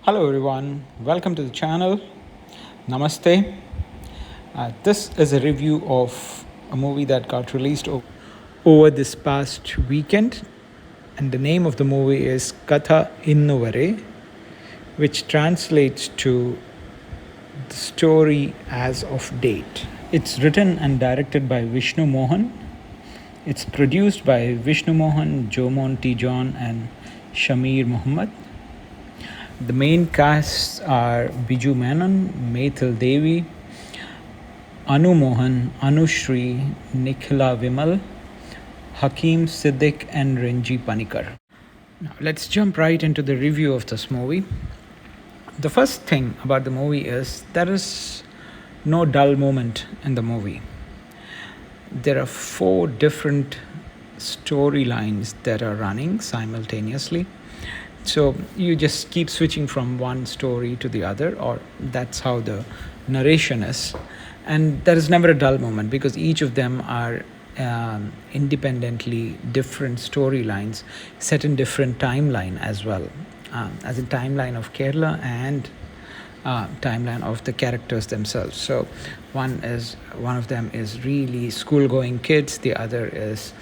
Hello everyone, welcome to the channel. Namaste. This is a review of a movie that got released over this past weekend, and the name of the movie is Kadha Innuvare, which translates to the story as of date. It's written and directed by Vishnu Mohan. It's produced by Vishnu Mohan, Jomon T. John, and Shamir Muhammad. The main casts are Biju Menon, Methil Devi, Anu Mohan, Anushri, Nikhila Vimal, Hakeem Siddiq, and Renji Panikar. Now, let's jump right into the review of this movie. The first thing about the movie is there is no dull moment in the movie. There are 4 different storylines that are running simultaneously. So you just keep switching from one story to the other, or that's how the narration is. And there is never a dull moment because each of them are independently different storylines set in different timeline as well, as in timeline of Kerala and timeline of the characters themselves. So one of them is really school going kids, the other is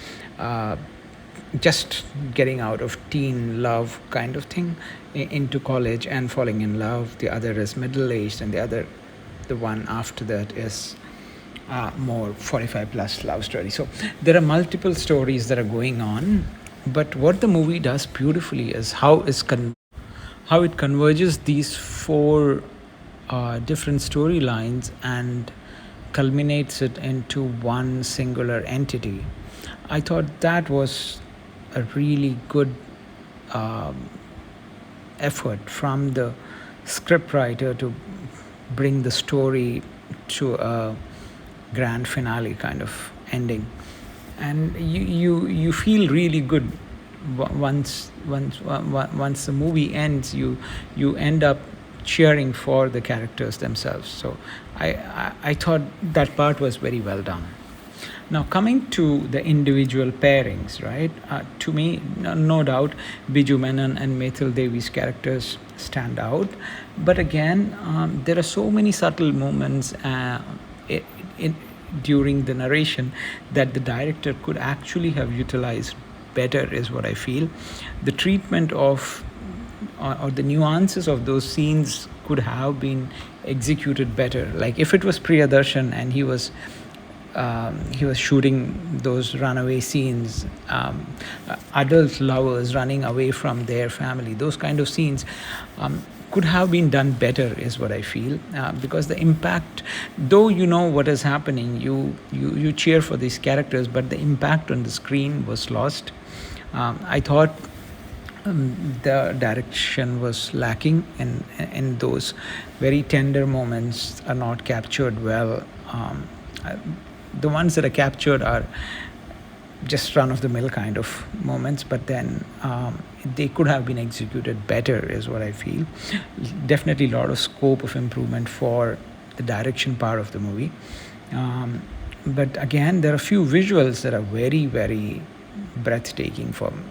just getting out of teen love kind of thing into college and falling in love. The other is middle aged, and the one after that is more 45 plus love story. So there are multiple stories that are going on, but what the movie does beautifully is how it converges these 4 different storylines and culminates it into one singular entity. I thought that was a really good effort from the scriptwriter to bring the story to a grand finale kind of ending, and you feel really good once the movie ends. You end up cheering for the characters themselves. So I thought that part was very well done. Now, coming to the individual pairings, right? To me, no doubt, Biju Menon and Methil Devi's characters stand out. But again, there are so many subtle moments during the narration that the director could actually have utilized better, is what I feel. The treatment of or the nuances of those scenes could have been executed better. Like if it was Priyadarshan and he was shooting those runaway scenes, adult lovers running away from their family, those kind of scenes could have been done better, is what I feel, because the impact, though you know what is happening, you cheer for these characters, but the impact on the screen was lost. I thought the direction was lacking, and those very tender moments are not captured well. The ones that are captured are just run-of-the-mill kind of moments, but then they could have been executed better, is what I feel. Definitely a lot of scope of improvement for the direction part of the movie. But again, there are a few visuals that are very, very breathtaking for me.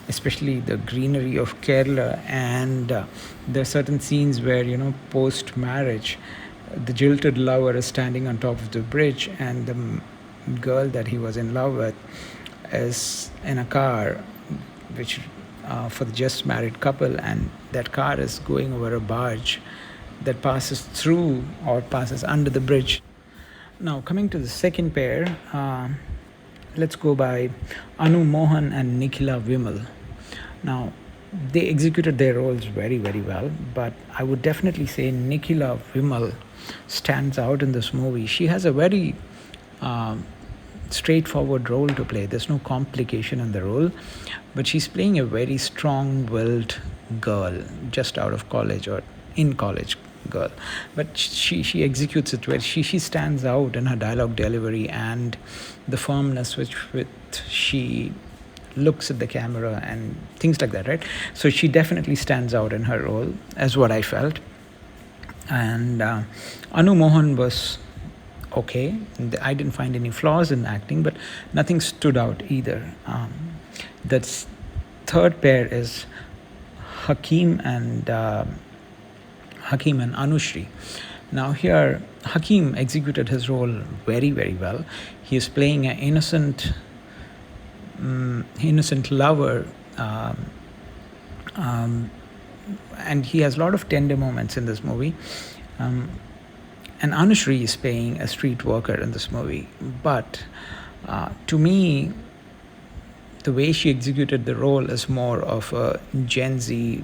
Especially the greenery of Kerala, and there are certain scenes where, post-marriage, the jilted lover is standing on top of the bridge, and the girl that he was in love with is in a car, which for the just married couple, and that car is going over a barge that passes through or passes under the bridge. Now, coming to the second pair, let's go by Anu Mohan and Nikhila Vimal. Now, they executed their roles very, very well, but I would definitely say Nikhila Vimal stands out in this movie. She has a very straightforward role to play. There's no complication in the role, but she's playing a very strong-willed girl just out of college, or in college girl, but she executes it well. She stands out in her dialogue delivery and the firmness with she looks at the camera and things like that, right? So she definitely stands out in her role, as what I felt. And Anu Mohan was okay. I didn't find any flaws in acting, but nothing stood out either. That's third pair is Hakeem and Hakim and Anushri. Now here, Hakim executed his role very, very well. He is playing an innocent lover, and he has a lot of tender moments in this movie. And Anushri is playing a street worker in this movie. But to me, the way she executed the role is more of a Gen Z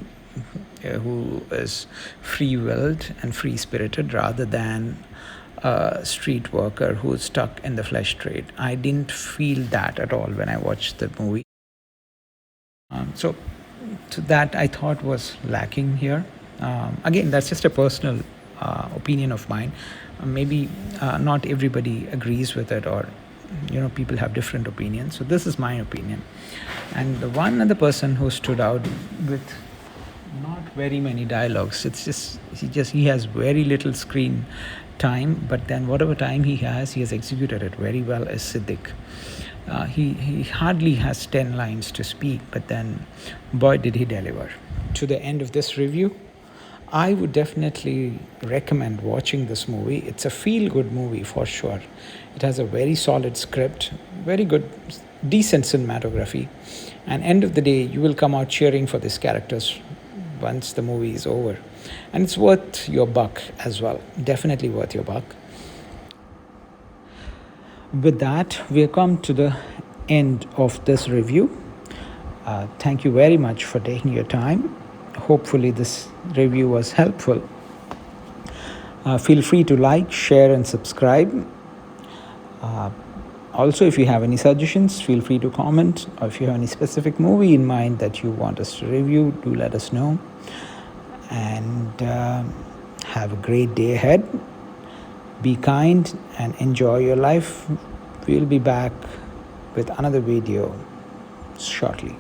who is free-willed and free-spirited rather than a street worker who's stuck in the flesh trade. I didn't feel that at all when I watched the movie. So that I thought was lacking here. Again, that's just a personal opinion of mine. Maybe not everybody agrees with it, or people have different opinions. So this is my opinion. And the one other person who stood out with not very many dialogues, it's just he has very little screen time, but then whatever time he has executed it very well, is Siddiq. He hardly has 10 lines to speak, but then boy did he deliver. To the end of this review, I would definitely recommend watching this movie. It's a feel-good movie for sure. It has a very solid script, very good, decent cinematography, and end of the day, you will come out cheering for these characters once the movie is over. And it's worth your buck as well. Definitely worth your buck. With that, we have come to the end of this review. Thank you very much for taking your time. Hopefully this review was helpful. Feel free to like, share and subscribe. Also, if you have any suggestions, feel free to comment, or if you have any specific movie in mind that you want us to review, do let us know. And have a great day ahead. Be kind and enjoy your life. We'll be back with another video shortly.